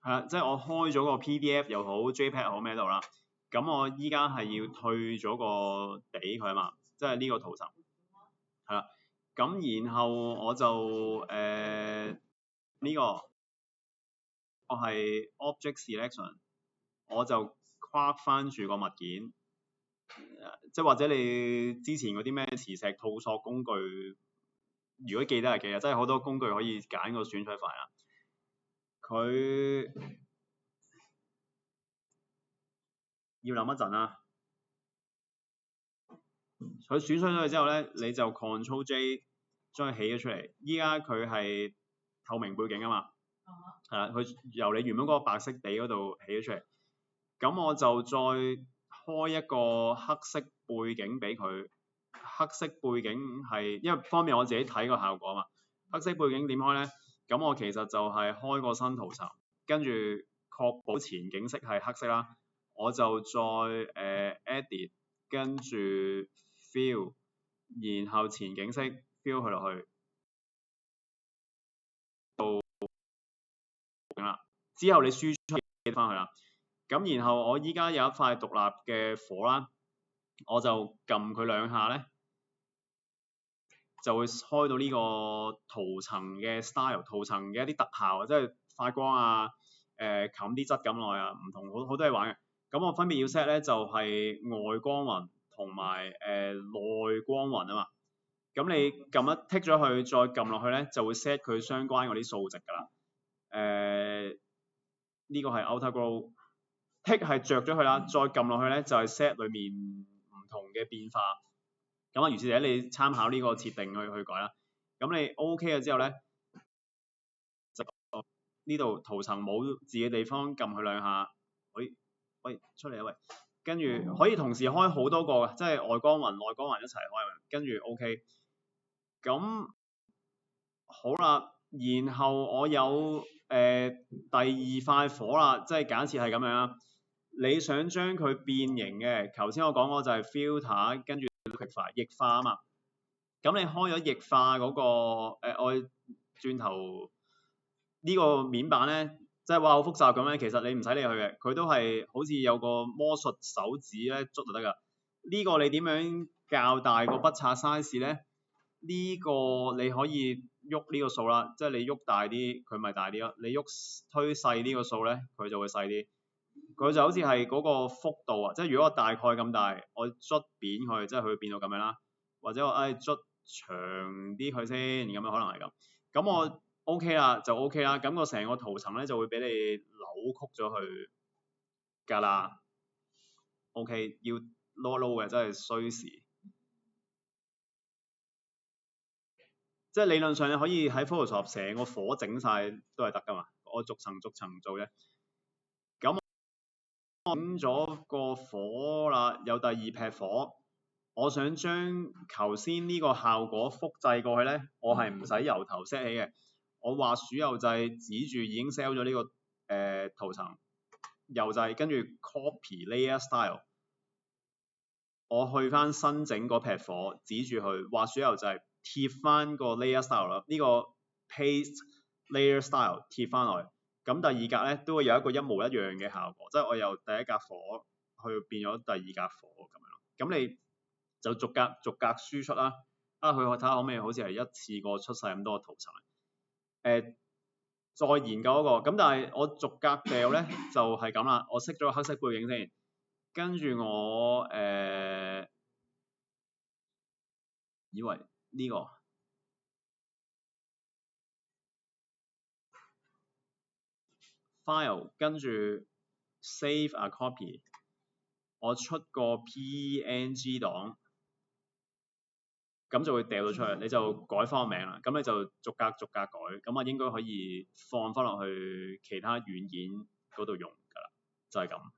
係啦，即係我開咗個 PDF 又好 JPEG 又好咩度啦，咁我依家係要退咗個底佢啊嘛，即係呢個圖層係啦，咁然後我就呢個我係 Object Selection， 我就框翻住個物件，即係或者你之前嗰啲咩磁石套索工具，如果記得係記得，即係好多工具可以揀個選取塊啦。佢要諗一陣啦。佢選取咗佢之後咧，你就 Ctrl J 將佢起咗出嚟。依家佢係透明背景啊嘛，係啦，佢由你原本嗰個白色底嗰度起咗出嚟。咁我就再開一個黑色背景俾佢。黑色背景係因為方便我自己睇個效果啊嘛。黑色背景點開咧？咁我其實就係開個新圖層，跟住確保前景色係黑色啦。我就再edit， 跟住 fill， 然後前景色 fill 佢落去。之後你輸出翻去啦。咁然後我依家有一塊獨立嘅火啦，我就撳佢兩下咧，就會開到呢個圖層嘅 style， 圖層嘅一啲特效，即係發光啊、冚啲質感落去啊，唔同好多嘢玩嘅。咁我分別要 set 咧就係外光暈同埋內光暈啊嘛。咁你撳一剔咗佢，再撳落去咧，就會 set 佢相關嗰啲數值㗎啦。呢個係 outer glow， 剔係着咗佢啦，再撳落去咧就係 set 裡面唔同嘅變化。咁啊，如是者你參考呢個設定去改啦。咁你 OK 咗之後咧，就呢度圖層冇字嘅地方撳佢兩下，喂出嚟啊喂，跟住可以同時開好多個嘅，即係外光雲、內光雲一齊開，跟住 OK。咁好啦，然後我有第二塊火啦，即係假設係咁樣啦。你想將佢變形嘅，頭先我講過就係 filter， 跟住液化啊嘛。咁你開咗液化嗰個我轉頭呢個面板咧，即係話好複雜咁樣，其實你唔使理佢嘅，佢都係好似有個魔術手指咧捉就得㗎。呢個你點樣較大個筆刷 size 咧？呢個你可以喐呢個數啦，即係你喐大啲，佢咪大啲咯。你喐推細呢個數咧，佢就會細啲。佢就好似係嗰個幅度啊，即係如果我大概咁大，我捽扁佢，即係佢會變到咁樣啦。或者我捽長啲佢先，咁樣可能係咁。咁我 OK 啦，就 OK 啦。咁個成個圖層咧就會俾你扭曲咗去㗎啦。OK， 要撈嘅真係需時。即係理論上你可以喺 Photoshop 成個火整晒都係得㗎嘛，我逐層做啫。咁我整咗個火啦，有第二劈火，我想將頭先呢個效果複製過去咧，我係唔使由頭 set 起嘅。我畫鼠右掣指住已經 set 咗呢個圖層，右掣跟住 copy layer style， 我去翻新整嗰劈火，指住佢畫鼠右掣。貼翻個 layer style 啦，呢個 paste layer style 貼翻落去，咁第二格咧都會有一個一模一樣嘅效果，即係我由第一格火去變咗第二格火咁樣咯。咁你就逐格輸出啦。佢睇下可唔可以好似係一次過出晒咁多個圖層。再研究一個，咁但係我逐格掉咧就係咁啦。我熄咗個黑色背景先，跟住我以為呢個file 跟住 save a copy， 我出個 PNG 檔，咁就會掉到出嚟，你就改翻個名啦。咁你就逐格改，咁啊應該可以放翻落去其他軟件嗰度用㗎啦，就係咁。